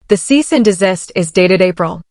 The cease and desist is dated April.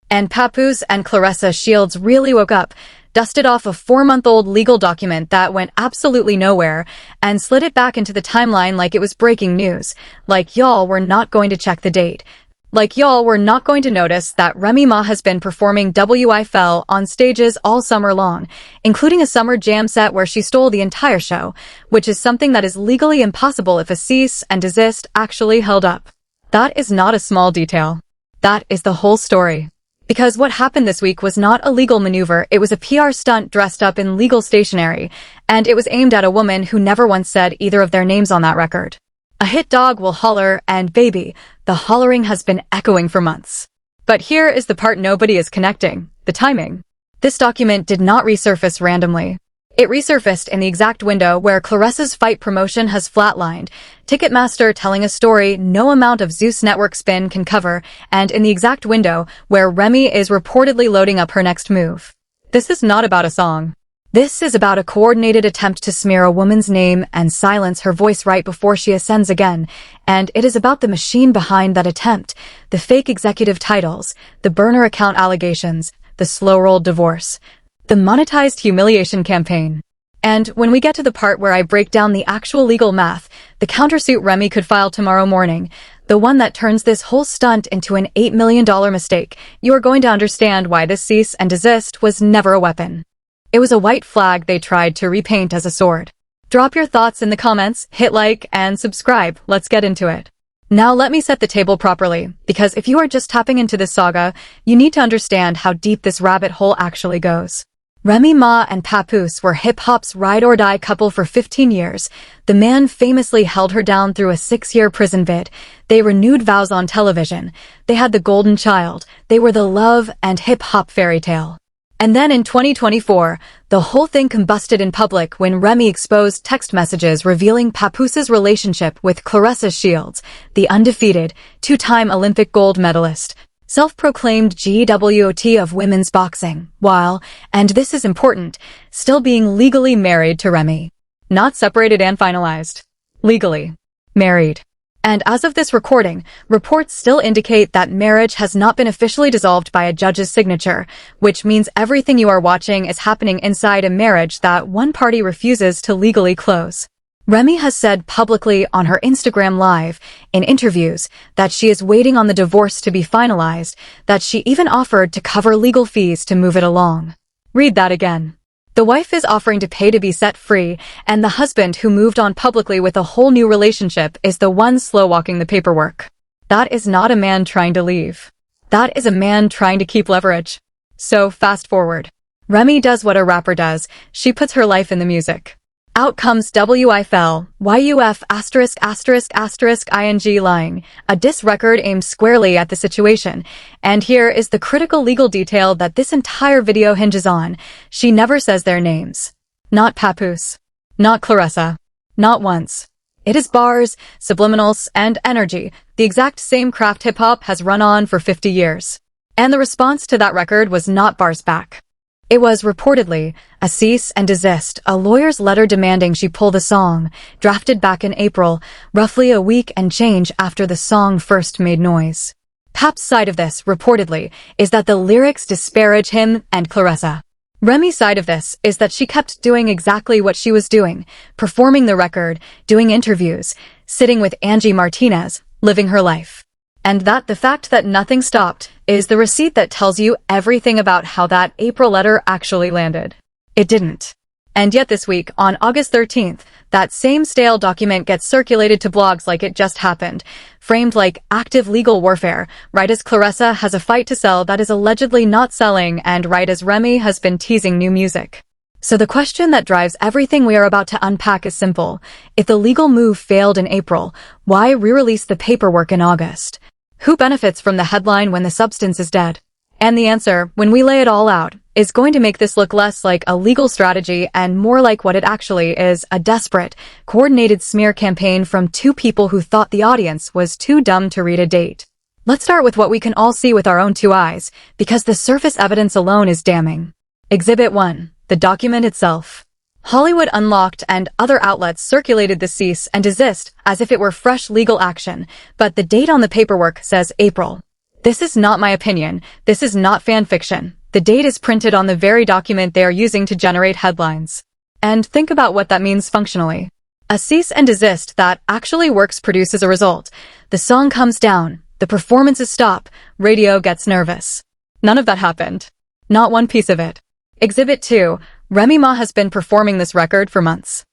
And Papoose'S and Claressa Shields really woke up, dusted off a 4-month-old legal document that went absolutely nowhere, and slid it back into the timeline like it was breaking news. Like y'all were not going to check the date. Like y'all were not going to notice that Remy Ma has been performing W.Y.F.L on stages all summer long, including a summer jam set where she stole the entire show, which is something that is legally impossible if a cease and desist actually held up. That is not a small detail. That is the whole story. Because what happened this week was not a legal maneuver, it was a PR stunt dressed up in legal stationery, and it was aimed at a woman who never once said either of their names on that record. A hit dog will holler, and baby, the hollering has been echoing for months. But here is the part nobody is connecting: the timing. This document did not resurface randomly. It resurfaced in the exact window where Claressa's fight promotion has flatlined, Ticketmaster telling a story no amount of Zeus network spin can cover, and in the exact window where Remy is reportedly loading up her next move. This is not about a song. This is about a coordinated attempt to smear a woman's name and silence her voice right before she ascends again, and it is about the machine behind that attempt, the fake executive titles, the burner account allegations, the slow-rolled divorce, the monetized humiliation campaign. And when we get to the part where I break down the actual legal math, the countersuit Remy could file tomorrow morning, the one that turns this whole stunt into an $8 million mistake, you are going to understand why this cease and desist was never a weapon. It was a white flag they tried to repaint as a sword. Drop your thoughts in the comments, hit like, and subscribe. Let's get into it. Now let me set the table properly, because if you are just tapping into this saga, you need to understand how deep this rabbit hole actually goes. Remy Ma and Papoose'S were hip-hop's ride-or-die couple for 15 years. The man famously held her down through a 6-year prison vid. They renewed vows on television. They had the golden child. They were the love and hip-hop fairy tale. And then in 2024, the whole thing combusted in public when Remy exposed text messages revealing Papoose'S relationship with Claressa Shields, the undefeated, 2-time Olympic gold medalist, self-proclaimed GWOT of women's boxing, while, and this is important, still being legally married to Remy. Not separated and finalized. Legally married. And as of this recording, reports still indicate that marriage has not been officially dissolved by a judge's signature, which means everything you are watching is happening inside a marriage that one party refuses to legally close. Remy has said publicly on her Instagram Live, in interviews, that she is waiting on the divorce to be finalized, that she even offered to cover legal fees to move it along. Read that again. The wife is offering to pay to be set free, and the husband who moved on publicly with a whole new relationship is the one slow-walking the paperwork. That is not a man trying to leave. That is a man trying to keep leverage. So fast forward. Remy does what a rapper does. She puts her life in the music. Out comes W.Y.F.L, Y.U.F. ****ing lying, a diss record aimed squarely at the situation. And here is the critical legal detail that this entire video hinges on. She never says their names. Not Papoose'S. Not Claressa. Not once. It is bars, subliminals, and energy. The exact same craft hip-hop has run on for 50 years. And the response to that record was not bars back. It was, reportedly, a cease and desist, a lawyer's letter demanding she pull the song, drafted back in April, roughly a week and change after the song first made noise. Pap's side of this, reportedly, is that the lyrics disparage him and Claressa. Remy's side of this is that she kept doing exactly what she was doing, performing the record, doing interviews, sitting with Angie Martinez, living her life. And that the fact that nothing stopped is the receipt that tells you everything about how that April letter actually landed. It didn't. And yet this week, on August 13th, that same stale document gets circulated to blogs like it just happened, framed like active legal warfare, right as Claressa has a fight to sell that is allegedly not selling, and right as Remy has been teasing new music. So the question that drives everything we are about to unpack is simple. If the legal move failed in April, why re-release the paperwork in August? Who benefits from the headline when the substance is dead? And the answer, when we lay it all out, is going to make this look less like a legal strategy and more like what it actually is, a desperate, coordinated smear campaign from two people who thought the audience was too dumb to read a date. Let's start with what we can all see with our own 2 eyes, because the surface evidence alone is damning. Exhibit 1. The document itself. Hollywood Unlocked and other outlets circulated the cease and desist as if it were fresh legal action, but the date on the paperwork says April. This is not my opinion. This is not fan fiction. The date is printed on the very document they are using to generate headlines. And think about what that means functionally. A cease and desist that actually works produces a result. The song comes down, the performances stop, radio gets nervous. None of that happened. Not one piece of it. Exhibit 2. Remy Ma has been performing this record for months.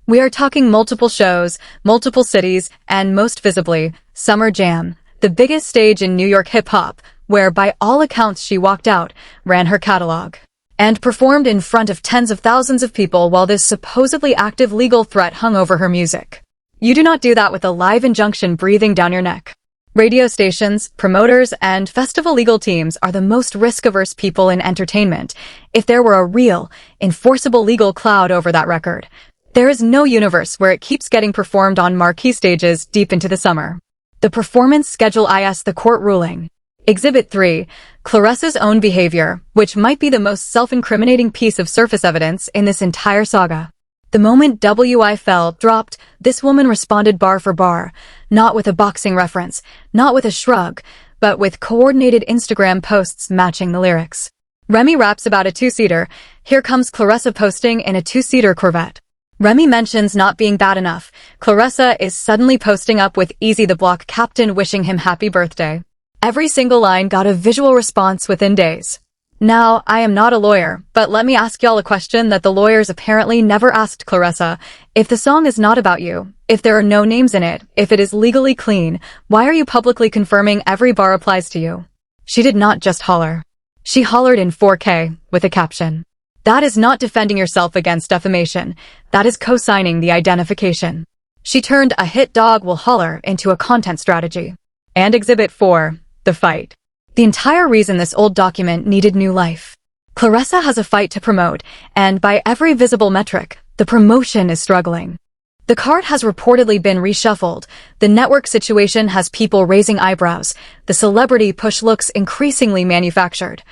We are talking multiple shows, multiple cities, and most visibly, Summer Jam, the biggest stage in New York hip-hop, where by all accounts she walked out, ran her catalog, and performed in front of tens of thousands of people while this supposedly active legal threat hung over her music. You do not do that with a live injunction breathing down your neck. Radio stations, promoters, and festival legal teams are the most risk-averse people in entertainment. If there were a real, enforceable legal cloud over that record, there is no universe where it keeps getting performed on marquee stages deep into the summer. The performance schedule is the court ruling. Exhibit 3. Claressa's own behavior, which might be the most self-incriminating piece of surface evidence in this entire saga. The moment W.Y.F.L dropped, this woman responded bar for bar, not with a boxing reference, not with a shrug, but with coordinated Instagram posts matching the lyrics. Remy raps about a two-seater. Here comes Claressa posting in a two-seater Corvette. Remy mentions not being bad enough. Claressa is suddenly posting up with Easy the Block captain wishing him happy birthday. Every single line got a visual response within days. Now, I am not a lawyer, but let me ask y'all a question that the lawyers apparently never asked Claressa. If the song is not about you, if there are no names in it, if it is legally clean, why are you publicly confirming every bar applies to you? She did not just holler. She hollered in 4K, with a caption. That is not defending yourself against defamation. That is co-signing the identification. She turned a hit dog will holler into a content strategy. And Exhibit 4, the fight. The entire reason this old document needed new life. Claressa has a fight to promote, and by every visible metric, the promotion is struggling. The card has reportedly been reshuffled. The network situation has people raising eyebrows. The celebrity push looks increasingly manufactured.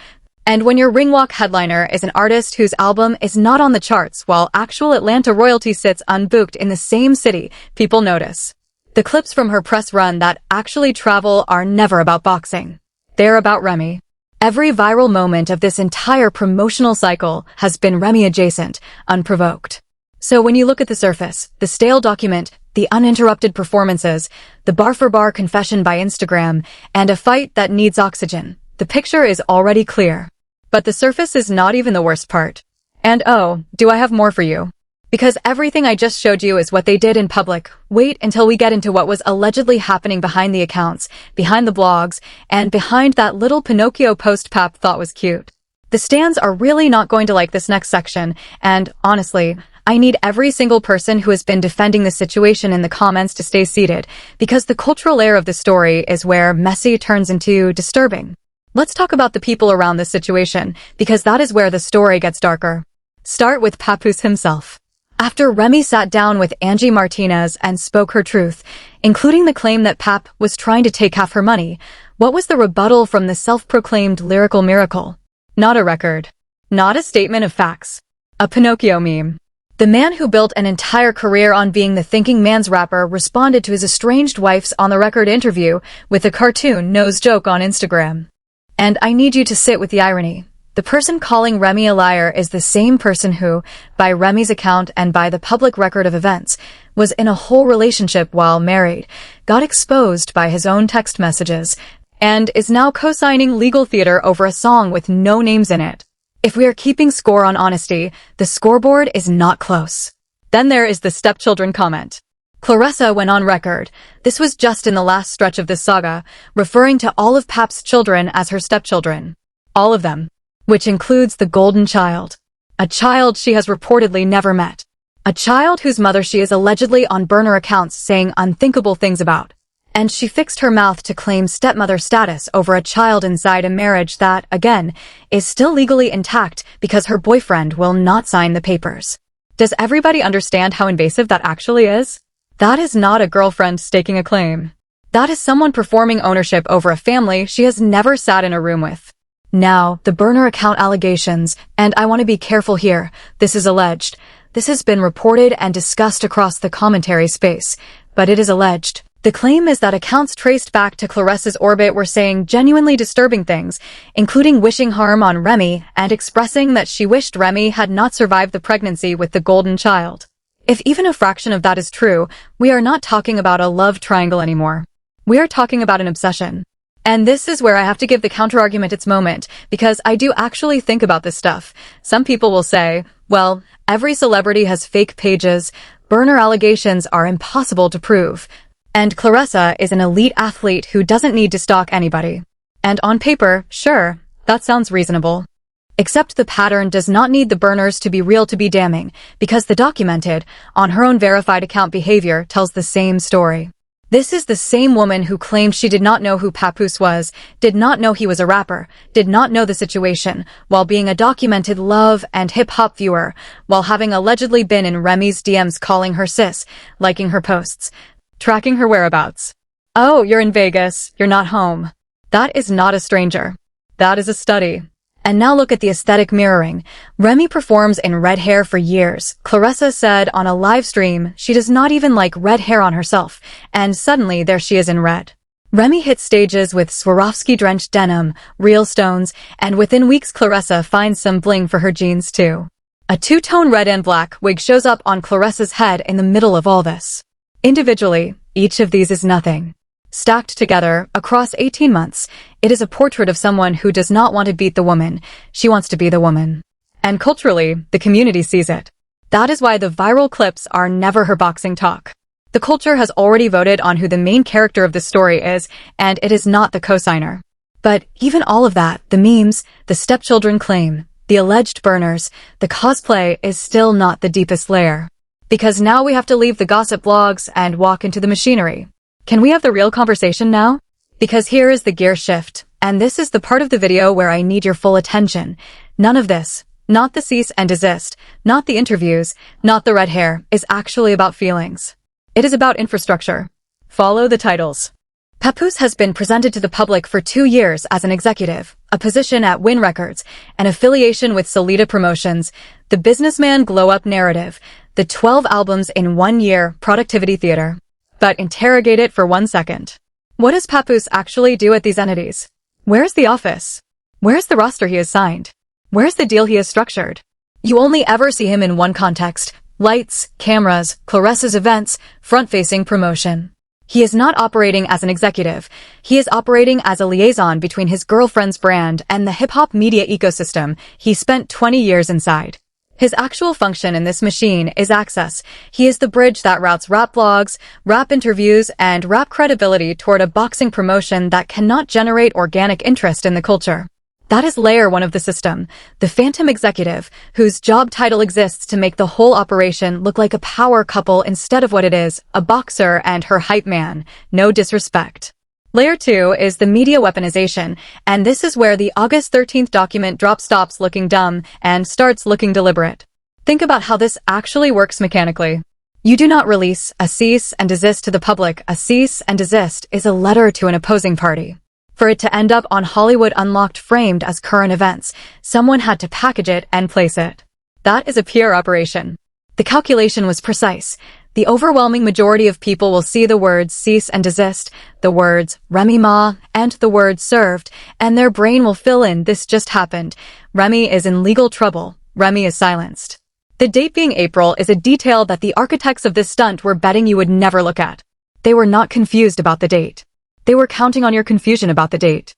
And when your ringwalk headliner is an artist whose album is not on the charts while actual Atlanta royalty sits unbooked in the same city, people notice. The clips from her press run that actually travel are never about boxing. They're about Remy. Every viral moment of this entire promotional cycle has been Remy adjacent, unprovoked. So when you look at the surface, the stale document, the uninterrupted performances, the bar-for-bar confession by Instagram, and a fight that needs oxygen, the picture is already clear. But the surface is not even the worst part. And oh, do I have more for you? Because everything I just showed you is what they did in public. Wait until we get into what was allegedly happening behind the accounts, behind the blogs, and behind that little Pinocchio post Pap thought was cute. The stans are really not going to like this next section, and honestly, I need every single person who has been defending the situation in the comments to stay seated, because the cultural layer of the story is where messy turns into disturbing. Let's talk about the people around this situation, because that is where the story gets darker. Start with Papoose'S himself. After Remy sat down with Angie Martinez and spoke her truth, including the claim that Pap was trying to take half her money, what was the rebuttal from the self-proclaimed lyrical miracle? Not a record. Not a statement of facts. A Pinocchio meme. The man who built an entire career on being the thinking man's rapper responded to his estranged wife's on-the-record interview with a cartoon nose joke on Instagram. And I need you to sit with the irony. The person calling Remy a liar is the same person who, by Remy's account and by the public record of events, was in a whole relationship while married, got exposed by his own text messages, and is now co-signing legal theater over a song with no names in it. If we are keeping score on honesty, the scoreboard is not close. Then there is the stepchildren comment. Claressa went on record, this was just in the last stretch of this saga, referring to all of Pap's children as her stepchildren. All of them. Which includes the golden child. A child she has reportedly never met. A child whose mother she is allegedly on burner accounts saying unthinkable things about. And she fixed her mouth to claim stepmother status over a child inside a marriage that, again, is still legally intact because her boyfriend will not sign the papers. Does everybody understand how invasive that actually is? That is not a girlfriend staking a claim. That is someone performing ownership over a family she has never sat in a room with. Now, the burner account allegations, and I want to be careful here, this is alleged. This has been reported and discussed across the commentary space, but it is alleged. The claim is that accounts traced back to Claressa's orbit were saying genuinely disturbing things, including wishing harm on Remy and expressing that she wished Remy had not survived the pregnancy with the golden child. If even a fraction of that is true, we are not talking about a love triangle anymore. We are talking about an obsession. And this is where I have to give the counterargument its moment, because I do actually think about this stuff. Some people will say, well, every celebrity has fake pages, burner allegations are impossible to prove. And Claressa is an elite athlete who doesn't need to stalk anybody. And on paper, sure, that sounds reasonable. Except the pattern does not need the burners to be real to be damning, because the documented, on her own verified account behavior tells the same story. This is the same woman who claimed she did not know who Papoose'S was, did not know he was a rapper, did not know the situation, while being a documented love and hip-hop viewer, while having allegedly been in Remy's DMs calling her sis, liking her posts, tracking her whereabouts. Oh, you're in Vegas, you're not home. That is not a stranger. That is a study. And now look at the aesthetic mirroring. Remy performs in red hair for years. Claressa said on a live stream she does not even like red hair on herself, and suddenly there she is in red. Remy hits stages with Swarovski-drenched denim, real stones, and within weeks Claressa finds some bling for her jeans too. A two-tone red and black wig shows up on Claressa's head in the middle of all this. Individually, each of these is nothing. Stacked together, across 18 months, it is a portrait of someone who does not want to beat the woman, she wants to be the woman. And culturally, the community sees it. That is why the viral clips are never her boxing talk. The culture has already voted on who the main character of the story is, and it is not the cosigner. But even all of that, the memes, the stepchildren claim, the alleged burners, the cosplay is still not the deepest layer. Because now we have to leave the gossip blogs and walk into the machinery. Can we have the real conversation now? Because here is the gear shift, and this is the part of the video where I need your full attention. None of this, not the cease and desist, not the interviews, not the red hair, is actually about feelings. It is about infrastructure. Follow the titles. Papoose'S has been presented to the public for 2 years as an executive, a position at Win Records, an affiliation with Solita Promotions, the businessman glow-up narrative, the 12 albums in 1 year productivity theater. But interrogate it for 1 second. What does Papoose'S actually do at these entities? Where's the office? Where's the roster he has signed? Where's the deal he has structured? You only ever see him in one context: lights, cameras, Claressa's events, front-facing promotion. He is not operating as an executive. He is operating as a liaison between his girlfriend's brand and the hip-hop media ecosystem he spent 20 years inside. His actual function in this machine is access. He is the bridge that routes rap blogs, rap interviews, and rap credibility toward a boxing promotion that cannot generate organic interest in the culture. That is layer 1 of the system, the phantom executive, whose job title exists to make the whole operation look like a power couple instead of what it is, a boxer and her hype man. No disrespect. Layer 2 is the media weaponization, and this is where the August 13th document stops looking dumb and starts looking deliberate. Think about how this actually works mechanically. You do not release a cease and desist to the public. A cease and desist is a letter to an opposing party. For it to end up on Hollywood Unlocked framed as current events, someone had to package it and place it. That is a PR operation. The calculation was precise. The overwhelming majority of people will see the words cease and desist, the words Remy Ma, and the word served, and their brain will fill in "this just happened. Remy is in legal trouble. Remy is silenced." The date being April is a detail that the architects of this stunt were betting you would never look at. They were not confused about the date. They were counting on your confusion about the date.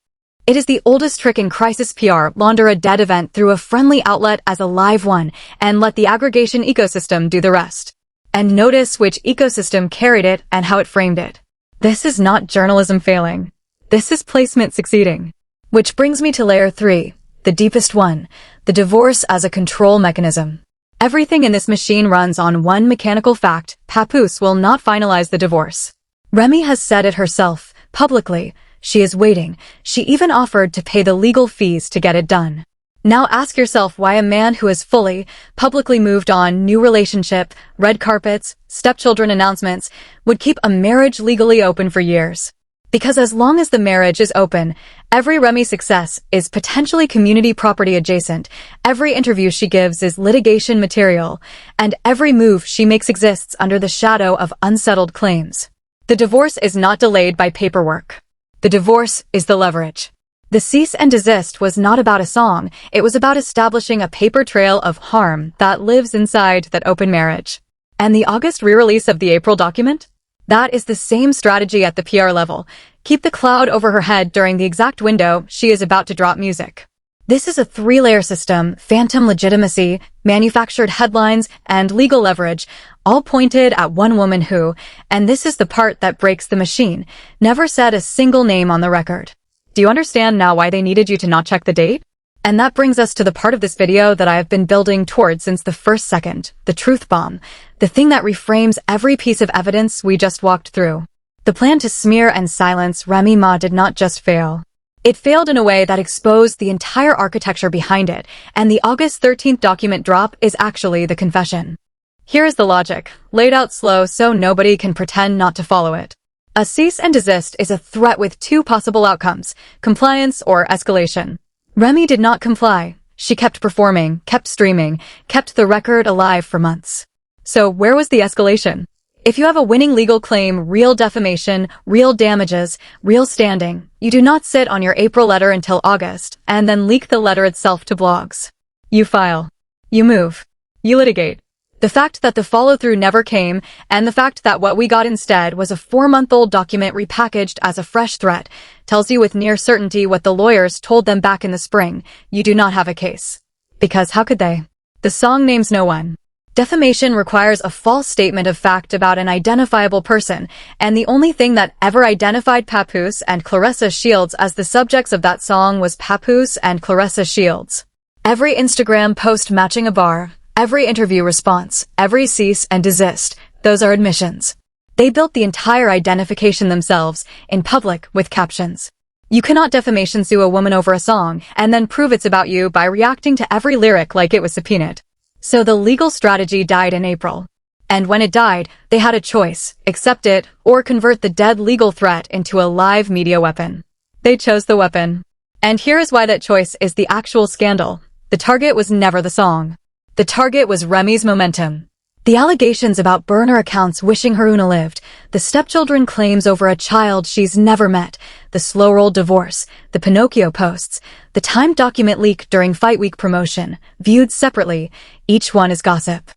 It is the oldest trick in crisis PR: launder a dead event through a friendly outlet as a live one, and let the aggregation ecosystem do the rest. And notice which ecosystem carried it and how it framed it. This is not journalism failing. This is placement succeeding. Which brings me to layer 3, the deepest one, the divorce as a control mechanism. Everything in this machine runs on one mechanical fact: Papoose'S will not finalize the divorce. Remy has said it herself, publicly. She is waiting. She even offered to pay the legal fees to get it done. Now ask yourself why a man who has fully, publicly moved on, new relationship, red carpets, stepchildren announcements, would keep a marriage legally open for years. Because as long as the marriage is open, Every Remy success is potentially community property adjacent, every interview she gives is litigation material, and every move she makes exists under the shadow of unsettled claims. The divorce is not delayed by paperwork. The divorce is the leverage. The cease and desist was not about a song, it was about establishing a paper trail of harm that lives inside that open marriage. And the August re-release of the April document? That is the same strategy at the PR level. Keep the cloud over her head during the exact window she is about to drop music. This is a three-layer system: phantom legitimacy, manufactured headlines, and legal leverage, all pointed at one woman who, and this is the part that breaks the machine, never said a single name on the record. Do you understand now why they needed you to not check the date? And that brings us to the part of this video that I have been building toward since the first second, the truth bomb, the thing that reframes every piece of evidence we just walked through. The plan to smear and silence Remy Ma did not just fail. It failed in a way that exposed the entire architecture behind it, and the August 13th document drop is actually the confession. Here is the logic, laid out slow so nobody can pretend not to follow it. A cease and desist is a threat with two possible outcomes: compliance or escalation. Remy did not comply. She kept performing, kept streaming, kept the record alive for months. So where was the escalation? If you have a winning legal claim, real defamation, real damages, real standing, you do not sit on your April letter until August and then leak the letter itself to blogs. You file. You move. You litigate. The fact that the follow-through never came, and the fact that what we got instead was a 4-month-old document repackaged as a fresh threat, tells you with near certainty what the lawyers told them back in the spring: you do not have a case. Because how could they? The song names no one. Defamation requires a false statement of fact about an identifiable person, and the only thing that ever identified Papoose'S and Claressa Shields as the subjects of that song was Papoose'S and Claressa Shields. Every Instagram post matching a bar, every interview response, every cease and desist, those are admissions. They built the entire identification themselves, in public, with captions. You cannot defamation sue a woman over a song, and then prove it's about you by reacting to every lyric like it was subpoenaed. So the legal strategy died in April. And when it died, they had a choice: accept it, or convert the dead legal threat into a live media weapon. They chose the weapon. And here is why that choice is the actual scandal. The target was never the song. The target was Remy's momentum. The allegations about burner accounts wishing her Una lived, the stepchildren claims over a child she's never met, the slow-roll divorce, the Pinocchio posts, the timed document leak during Fight Week promotion, viewed separately, each one is gossip.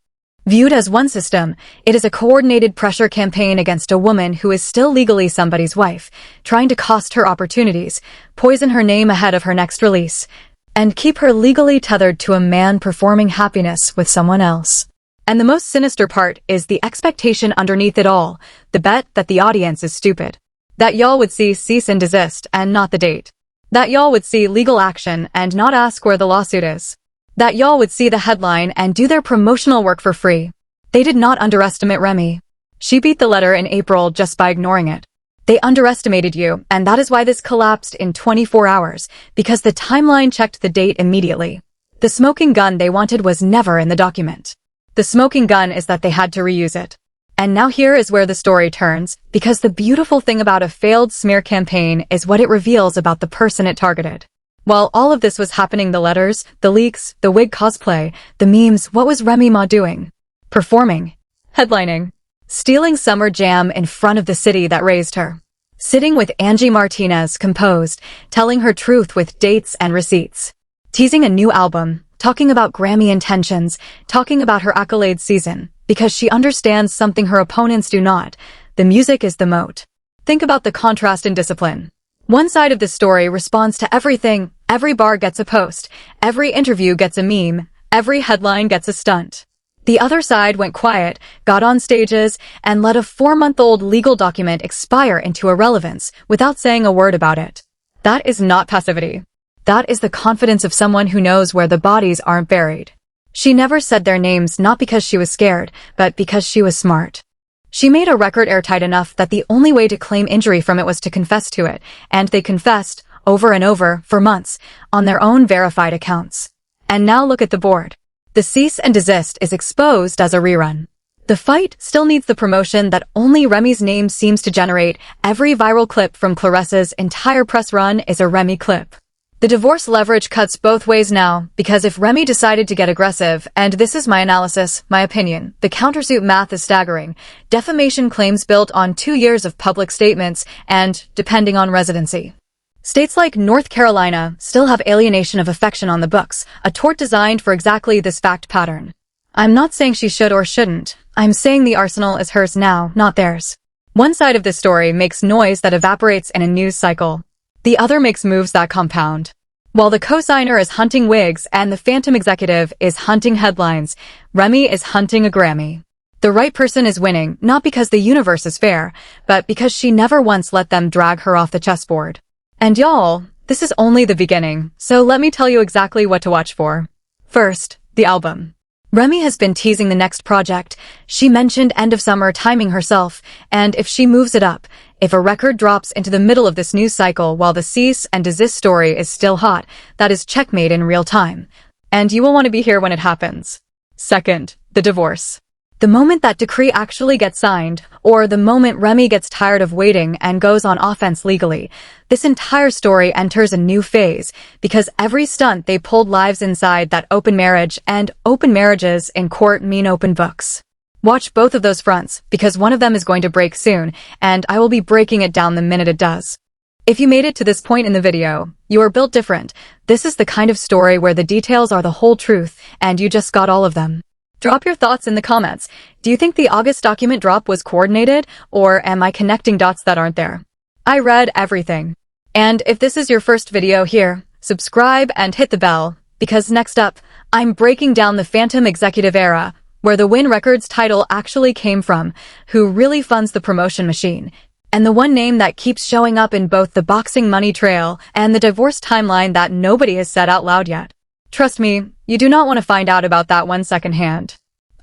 Viewed as one system, it is a coordinated pressure campaign against a woman who is still legally somebody's wife, trying to cost her opportunities, poison her name ahead of her next release, and keep her legally tethered to a man performing happiness with someone else. And the most sinister part is the expectation underneath it all, the bet that the audience is stupid. That y'all would see cease and desist and not the date. That y'all would see legal action and not ask where the lawsuit is. That y'all would see the headline and do their promotional work for free. They did not underestimate Remy. She beat the letter in April just by ignoring it. They underestimated you, and that is why this collapsed in 24 hours, because the timeline checked the date immediately. The smoking gun they wanted was never in the document. The smoking gun is that they had to reuse it. And now here is where the story turns, because the beautiful thing about a failed smear campaign is what it reveals about the person it targeted. While all of this was happening, the letters, the leaks, the wig cosplay, the memes, what was Remy Ma doing? Performing. Headlining. Stealing Summer Jam in front of the city that raised her. Sitting with Angie Martinez, composed, telling her truth with dates and receipts. Teasing a new album. Talking about Grammy intentions, talking about her accolades season, because she understands something her opponents do not. The music is the moat. Think about the contrast in discipline. One side of the story responds to everything. Every bar gets a post. Every interview gets a meme. Every headline gets a stunt. The other side went quiet, got on stages, and let a 4-month-old legal document expire into irrelevance without saying a word about it. That is not passivity. That is the confidence of someone who knows where the bodies aren't buried. She never said their names not because she was scared, but because she was smart. She made a record airtight enough that the only way to claim injury from it was to confess to it, and they confessed, over and over, for months, on their own verified accounts. And now look at the board. The cease and desist is exposed as a rerun. The fight still needs the promotion that only Remy's name seems to generate. Every viral clip from Claressa's entire press run is a Remy clip. The divorce leverage cuts both ways now, because if Remy decided to get aggressive, and this is my analysis, my opinion, the countersuit math is staggering. Defamation claims built on 2 years of public statements and, depending on residency. States like North Carolina still have alienation of affection on the books, a tort designed for exactly this fact pattern. I'm not saying she should or shouldn't. I'm saying the arsenal is hers now, not theirs. One side of this story makes noise that evaporates in a news cycle. The other makes moves that compound. While the co-signer is hunting wigs and the phantom executive is hunting headlines, Remy is hunting a Grammy. The right person is winning, not because the universe is fair, but because she never once let them drag her off the chessboard. And y'all, this is only the beginning, so let me tell you exactly what to watch for. First, the album. Remy has been teasing the next project. She mentioned end of summer timing herself, and if she moves it up, if a record drops into the middle of this news cycle while the cease-and-desist story is still hot, that is checkmate in real time. And you will want to be here when it happens. Second, the divorce. The moment that decree actually gets signed, or the moment Remy gets tired of waiting and goes on offense legally, this entire story enters a new phase, because every stunt they pulled lives inside that open marriage, and open marriages in court mean open books. Watch both of those fronts, because one of them is going to break soon, and I will be breaking it down the minute it does. If you made it to this point in the video, you are built different. This is the kind of story where the details are the whole truth, and you just got all of them. Drop your thoughts in the comments. Do you think the August document drop was coordinated, or am I connecting dots that aren't there? I read everything. And if this is your first video here, subscribe and hit the bell, because next up, I'm breaking down the Phantom Executive era, where the Win Records title actually came from, who really funds the promotion machine, and the one name that keeps showing up in both the boxing money trail and the divorce timeline that nobody has said out loud yet. Trust me, you do not want to find out about that one secondhand.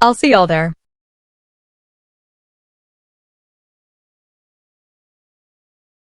I'll see y'all there.